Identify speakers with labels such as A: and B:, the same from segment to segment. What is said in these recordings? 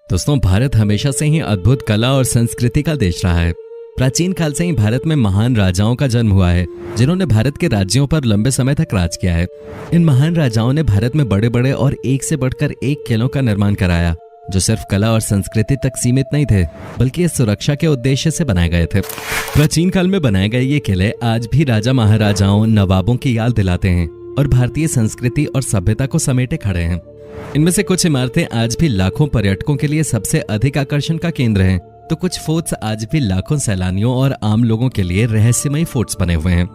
A: दोस्तों, भारत हमेशा से ही अद्भुत कला और संस्कृति का देश रहा है। प्राचीन काल से ही भारत में महान राजाओं का जन्म हुआ है, जिन्होंने भारत के राज्यों पर लंबे समय तक राज किया है। इन महान राजाओं ने भारत में बड़े बड़े और एक से बढ़कर एक किलों का निर्माण कराया, जो सिर्फ कला और संस्कृति तक सीमित नहीं थे, बल्कि ये सुरक्षा के उद्देश्य से बनाए गए थे। प्राचीन काल में बनाए गए ये किले आज भी राजा महाराजाओं, नवाबों की याद दिलाते हैं और भारतीय संस्कृति और सभ्यता को समेटे खड़े हैं। इनमें से कुछ इमारतें आज भी लाखों पर्यटकों के लिए सबसे अधिक आकर्षण का केंद्र हैं, तो कुछ फोर्ट्स आज भी लाखों सैलानियों और आम लोगों के लिए रहस्यमयी फोर्ट्स बने हुए हैं।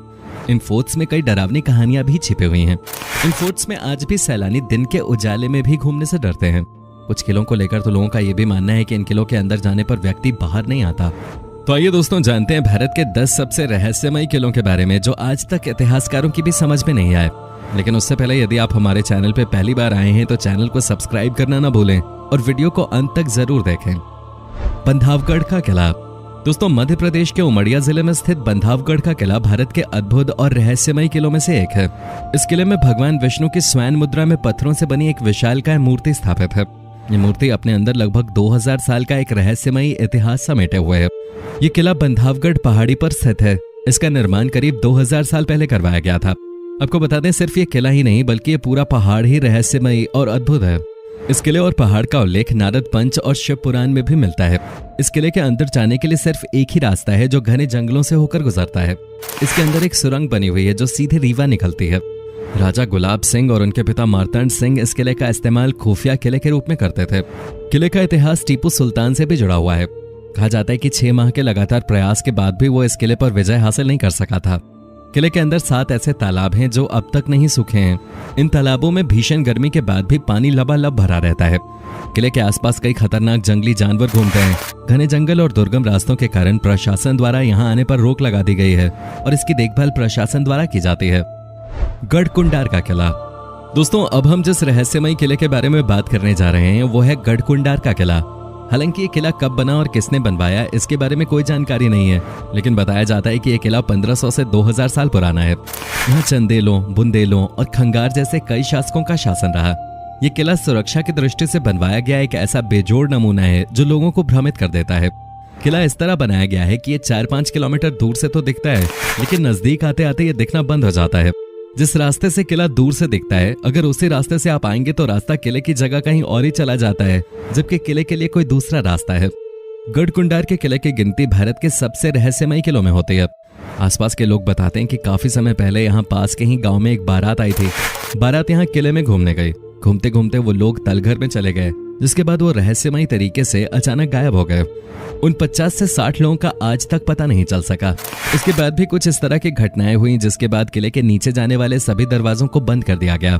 A: इन फोर्ट्स में कई डरावनी कहानियां भी छिपी हुई हैं। इन फोर्ट्स में आज भी सैलानी दिन के उजाले में भी घूमने से डरते हैं। कुछ किलों को लेकर तो लोगों का ये भी मानना है कि इन किलों के अंदर जाने पर व्यक्ति बाहर नहीं आता। तो आइए दोस्तों, जानते हैं भारत के 10 सबसे रहस्यमयी किलों के बारे में, जो आज तक इतिहासकारों की भी समझ में नहीं आए। लेकिन उससे पहले यदि आप हमारे चैनल पे पहली बार आए हैं तो चैनल को सब्सक्राइब करना ना भूलें और वीडियो को अंत तक जरूर देखें। बंधवगढ़ का किला। दोस्तों, मध्य प्रदेश के उमरिया जिले में स्थित बंधवगढ़ का किला भारत के अद्भुत और रहस्यमयी किलों में से एक है। इस किले में भगवान विष्णु की स्वयं मुद्रा में पत्थरों से बनी एक विशालकाय मूर्ति स्थापित है। ये मूर्ति अपने अंदर लगभग 2000 साल का एक रहस्यमयी इतिहास समेटे हुए है। ये किला बंधवगढ़ पहाड़ी पर स्थित है। इसका निर्माण करीब 2000 साल पहले करवाया गया था। आपको बता दें, सिर्फ ये किला ही नहीं बल्कि ये पूरा पहाड़ ही रहस्यमयी और अद्भुत है। इस किले और पहाड़ का उल्लेख नारद पंच और शिव पुराण में भी मिलता है। इस किले के अंदर जाने के लिए सिर्फ एक ही रास्ता है, जो घने जंगलों से होकर गुजरता है। इसके अंदर एक सुरंग बनी हुई है जो सीधे रीवा निकलती है। राजा गुलाब सिंह और उनके पिता मार्तंड सिंह इस किले का इस्तेमाल खुफिया किले के रूप में करते थे। किले का इतिहास टीपू सुल्तान से भी जुड़ा हुआ है। कहा जाता है कि 6 माह के लगातार प्रयास के बाद भी वो इस किले पर विजय हासिल नहीं कर सका था। किले के अंदर 7 ऐसे तालाब हैं जो अब तक नहीं सूखे हैं। इन तालाबों में भीषण गर्मी के बाद भी पानी लबालब भरा रहता है। किले के आसपास कई खतरनाक जंगली जानवर घूमते हैं। घने जंगल और दुर्गम रास्तों के कारण प्रशासन द्वारा यहाँ आने पर रोक लगा दी गई है और इसकी देखभाल प्रशासन द्वारा की जाती है। गढ़कुंडार का किला। दोस्तों, अब हम जिस रहस्यमयी किले के बारे में बात करने जा रहे हैं वो है गढ़कुंडार का किला। हालांकि ये किला कब बना और किसने बनवाया, इसके बारे में कोई जानकारी नहीं है, लेकिन बताया जाता है कि यह किला 1500 से 2000 साल पुराना है। यहाँ चंदेलों, बुंदेलों और खंगार जैसे कई शासकों का शासन रहा। ये किला सुरक्षा की दृष्टि से बनवाया गया एक ऐसा बेजोड़ नमूना है जो लोगों को भ्रमित कर देता है। किला इस तरह बनाया गया है कि ये 4-5 किलोमीटर दूर से तो दिखता है, लेकिन नजदीक आते आते ये दिखना बंद हो जाता है। जिस रास्ते से किला दूर से दिखता है, अगर उसी रास्ते से आप आएंगे तो रास्ता किले की जगह कहीं और ही चला जाता है, जबकि किले के लिए कोई दूसरा रास्ता है। गढ़कुंडार के किले की गिनती भारत के सबसे रहस्यमयी किलों में होती है। आसपास के लोग बताते हैं कि काफी समय पहले यहाँ पास के ही गांव में एक बारात आई थी। बारात यहाँ किले में घूमने गई। घूमते घूमते वो लोग तलघर में चले गए, जिसके बाद वो रहस्यमयी तरीके से अचानक गायब हो गए। उन 50 से 60 लोगों का आज तक पता नहीं चल सका। इसके बाद भी कुछ इस तरह की घटनाएं हुई, जिसके बाद किले के नीचे जाने वाले सभी दरवाजों को बंद कर दिया गया।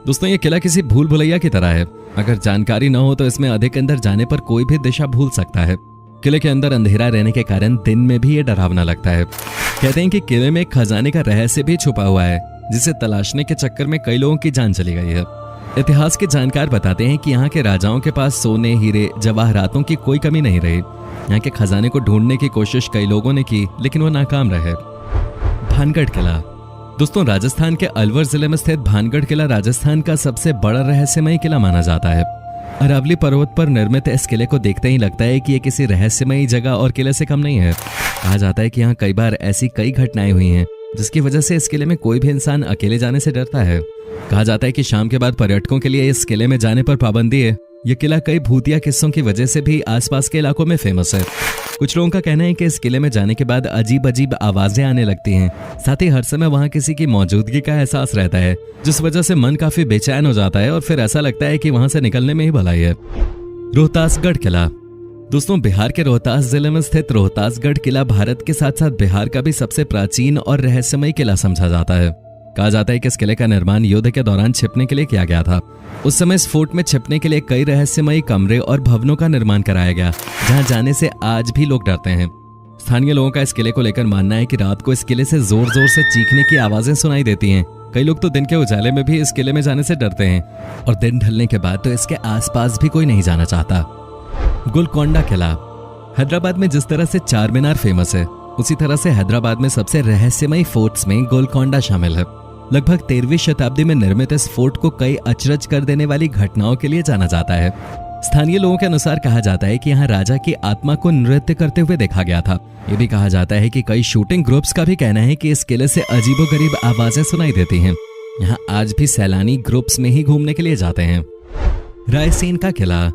A: दोस्तों, ये किला किसी भूल भुलैया की तरह है। अगर जानकारी न हो तो इसमें अधिक अंदर जाने पर कोई भी दिशा भूल सकता है। किले के अंदर अंधेरा रहने के कारण दिन में भी ये डरावना लगता है। कहते हैं कि किले में एक खजाने का रहस्य भी छुपा हुआ है, जिसे तलाशने के चक्कर में कई लोगों की जान चली गई है। इतिहास के जानकार बताते हैं कि यहाँ के राजाओं के पास सोने, हीरे, जवाहरातों की कोई कमी नहीं रही। यहाँ के खजाने को ढूंढने की कोशिश कई लोगों ने की, लेकिन वो नाकाम रहे। भानगढ़ किला। दोस्तों, राजस्थान के अलवर जिले में स्थित भानगढ़ किला राजस्थान का सबसे बड़ा रहस्यमयी किला माना जाता है। अरावली पर्वत पर निर्मित इस किले को देखते ही लगता है कि ये किसी रहस्यमयी जगह और किले से कम नहीं है। कहा जाता है कि यहाँ कई बार ऐसी कई घटनाएं हुई हैं, जिसकी वजह से इस किले में कोई भी इंसान अकेले जाने से डरता है। कहा जाता है कि शाम के बाद पर्यटकों के लिए इस किले में जाने पर पाबंदी है। यह किला कई भूतिया किस्सों की वजह से भी आसपास के इलाकों में फेमस है। कुछ लोगों का कहना है कि इस किले में जाने के बाद अजीब अजीब आवाजें आने लगती हैं। साथ ही हर समय वहां किसी की मौजूदगी का एहसास रहता है, जिस वजह से मन काफी बेचैन हो जाता है और फिर ऐसा लगता है कि वहां से निकलने में ही भलाई है। रोहतासगढ़ किला। दोस्तों, बिहार के रोहतास जिले में स्थित रोहतासगढ़ किला भारत के साथ साथ बिहार का भी सबसे प्राचीन और रहस्यमयी किला समझा जाता है। कहा जाता है कि इस किले का निर्माण युद्ध के दौरान छिपने के लिए किया गया था। उस समय इस फोर्ट में छिपने के लिए कई रहस्यमयी कमरे और भवनों का निर्माण कराया गया, जहां जाने से आज भी लोग डरते हैं। स्थानीय लोगों का इस किले को लेकर मानना है कि रात को इस किले से जोर जोर से चीखने की आवाजें सुनाई देती हैं। कई लोग तो दिन के उजाले में भी इस किले में जाने से डरते हैं और दिन ढलने के बाद तो इसके आसपास भी कोई नहीं जाना चाहता। गोलकोंडा किला। हैदराबाद में जिस तरह से चार मीनार फेमस है, उसी तरह से हैदराबाद में सबसे रहस्यमयी फोर्ट्स में गोलकोंडा शामिल है। लगभग 13वीं शताब्दी में निर्मित इस फोर्ट को कई अचरज कर देने वाली घटनाओं के लिए जाना जाता है। स्थानीय लोगों के अनुसार कहा जाता है कि यहाँ राजा की आत्मा को नृत्य करते हुए देखा गया था। ये भी कहा जाता है कि कई शूटिंग ग्रुप्स का भी कहना है कि इस किले से अजीबोगरीब आवाजें सुनाई देती हैं। यहाँ आज भी सैलानी ग्रुप्स में ही घूमने के लिए जाते हैं। रायसेन का किला।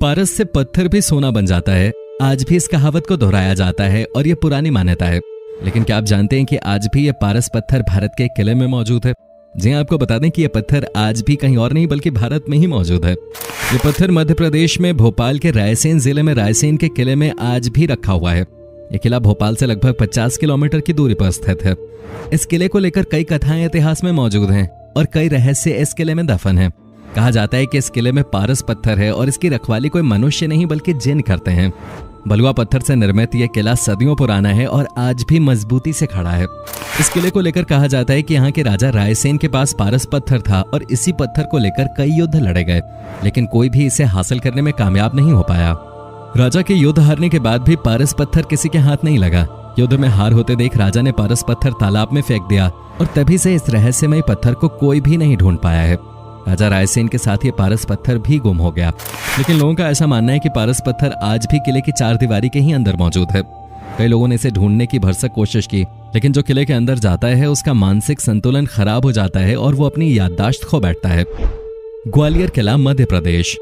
A: पारस से पत्थर भी सोना बन जाता है, आज भी इस कहावत को दोहराया जाता है और ये पुरानी मान्यता है। लेकिन क्या आप जानते हैं कि आज भी ये पारस पत्थर भारत के किले में मौजूद है? जी आपको बता दें कि यह पत्थर आज भी कहीं और नहीं बल्कि भारत में ही मौजूद है। ये पत्थर मध्य प्रदेश में भोपाल के रायसेन जिले में रायसेन के किले में आज भी रखा हुआ है। यह किला भोपाल से लगभग 50 किलोमीटर की दूरी पर स्थित है। इस किले को लेकर कई कथाएं इतिहास में मौजूद हैं और कई रहस्य इस किले में दफन है। कहा जाता है कि इस किले में पारस पत्थर है और इसकी रखवाली कोई मनुष्य नहीं बल्कि जिन करते हैं। बलुआ पत्थर से निर्मित यह किला सदियों पुराना है और आज भी मजबूती से खड़ा है। इस किले को लेकर कहा जाता है कि यहाँ के राजा रायसेन के पास पारस पत्थर था और इसी पत्थर को लेकर कई युद्ध लड़े गए, लेकिन कोई भी इसे हासिल करने में कामयाब नहीं हो पाया। राजा के युद्ध हारने के बाद भी पारस पत्थर किसी के हाथ नहीं लगा। युद्ध में हार होते देख राजा ने पारस पत्थर तालाब में फेंक दिया और तभी से इस रहस्यमय पत्थर को कोई भी नहीं ढूंढ पाया है। राजा रायसेन के साथ ये पारस पत्थर भी गुम हो गया। लेकिन लोगों का ऐसा मानना है कि पारस पत्थर आज भी किले की चारदीवारी के ही अंदर मौजूद है। कई लोगों ने इसे ढूंढने की भरसक कोशिश की, लेकिन जो किले के अंदर जाता है उसका मानसिक संतुलन खराब हो जाता है और वो अपनी याददाश्त खो बैठता है। ग्वालियर किला, मध्य प्रदेश।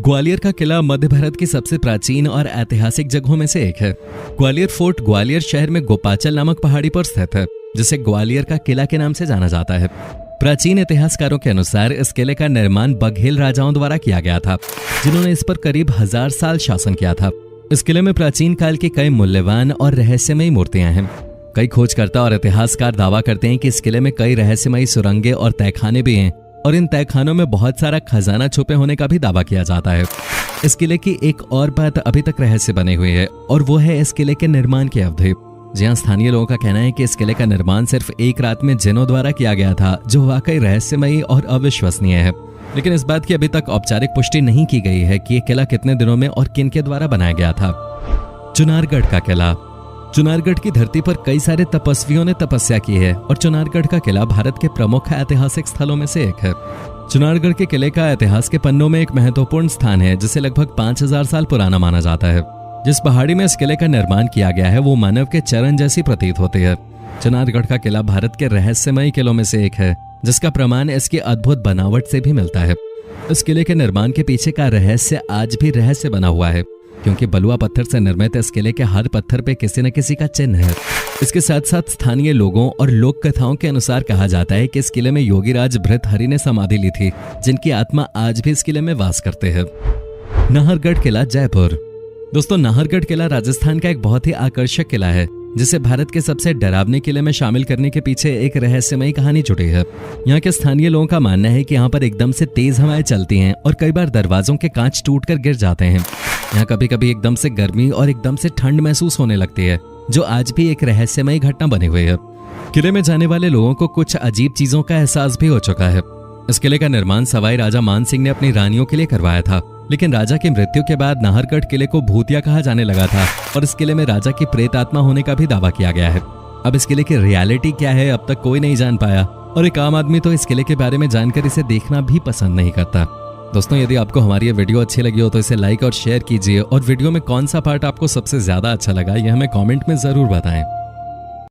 A: ग्वालियर का किला मध्य भारत की सबसे प्राचीन और ऐतिहासिक जगहों में से एक है। ग्वालियर फोर्ट ग्वालियर शहर में गोपाचल नामक पहाड़ी पर स्थित है, जिसे ग्वालियर का किला के नाम से जाना जाता है। प्राचीन इतिहासकारों के अनुसार इस किले का निर्माण बघेल राजाओं द्वारा किया गया था, जिन्होंने इस पर करीब 1000 साल शासन किया था। इस किले में प्राचीन काल की कई मूल्यवान और रहस्यमयी मूर्तियां हैं। कई खोजकर्ता और इतिहासकार दावा करते हैं कि इस किले में कई रहस्यमयी सुरंगें और तहखाने भी हैं और इन तहखानों में बहुत सारा खजाना छुपे होने का भी दावा किया जाता है। इस किले की एक और बात अभी तक रहस्य बनी हुई है और वो है इस किले के निर्माण की अवधि। जहां स्थानीय लोगों का कहना है कि इस किले का निर्माण सिर्फ एक रात में जिनों द्वारा किया गया था, जो वाकई रहस्यमयी और अविश्वसनीय है। लेकिन इस बात की अभी तक औपचारिक पुष्टि नहीं की गई है कि यह किला कितने दिनों में और किन के द्वारा बनाया गया था। चुनारगढ़ का किला। चुनारगढ़ की धरती पर कई सारे तपस्वियों ने तपस्या की है और चुनारगढ़ का किला भारत के प्रमुख ऐतिहासिक स्थलों में से एक है। चुनारगढ़ के किले का इतिहास के पन्नों में एक महत्वपूर्ण स्थान है, जिसे लगभग 5000 साल पुराना माना जाता है। जिस पहाड़ी में इस किले का निर्माण किया गया है वो मानव के चरण जैसी प्रतीत होती है। चुनारगढ़ का किला भारत के रहस्यमयी किलों में से एक है, जिसका प्रमाण इसकी अद्भुत बनावट से भी मिलता है। इस किले के निर्माण के पीछे का रहस्य आज भी रहस्य बना हुआ है, क्योंकि बलुआ पत्थर से निर्मित इस किले के हर पत्थर पे किसी न किसी का चिन्ह है। इसके साथ साथ स्थानीय लोगों और लोक कथाओं के अनुसार कहा जाता है कि इस किले में योगीराज भृतहरि ने समाधि ली थी, जिनकी आत्मा आज भी इस किले में वास करते हैं। नाहरगढ़ किला, जयपुर। दोस्तों, नाहरगढ़ किला राजस्थान का एक बहुत ही आकर्षक किला है, जिसे भारत के सबसे डरावने किले में शामिल करने के पीछे एक रहस्यमयी कहानी जुड़ी है। यहाँ के स्थानीय लोगों का मानना है कि यहाँ पर एकदम से तेज हवाएं चलती हैं और कई बार दरवाजों के कांच टूटकर गिर जाते हैं। यहाँ कभी कभी एकदम से गर्मी और एकदम से ठंड महसूस होने लगती है, जो आज भी एक रहस्यमयी घटना बनी हुई है। किले में जाने वाले लोगों को कुछ अजीब चीजों का एहसास भी हो चुका है। इस किले का निर्माण सवाई राजा मान सिंह ने अपनी रानियों के लिए करवाया था, लेकिन राजा की मृत्यु के बाद नाहरगढ़ किले को भूतिया कहा जाने लगा था और इस किले में राजा की प्रेत आत्मा होने का भी दावा किया गया है। अब इस किले की रियलिटी क्या है अब तक कोई नहीं जान पाया और एक आम आदमी तो इस किले के बारे में जानकर इसे देखना भी पसंद नहीं करता। दोस्तों, यदि आपको हमारी ये वीडियो अच्छी लगी हो तो इसे लाइक और शेयर कीजिए और वीडियो में कौन सा पार्ट आपको सबसे ज्यादा अच्छा लगा ये हमें कमेंट में जरूर बताएं।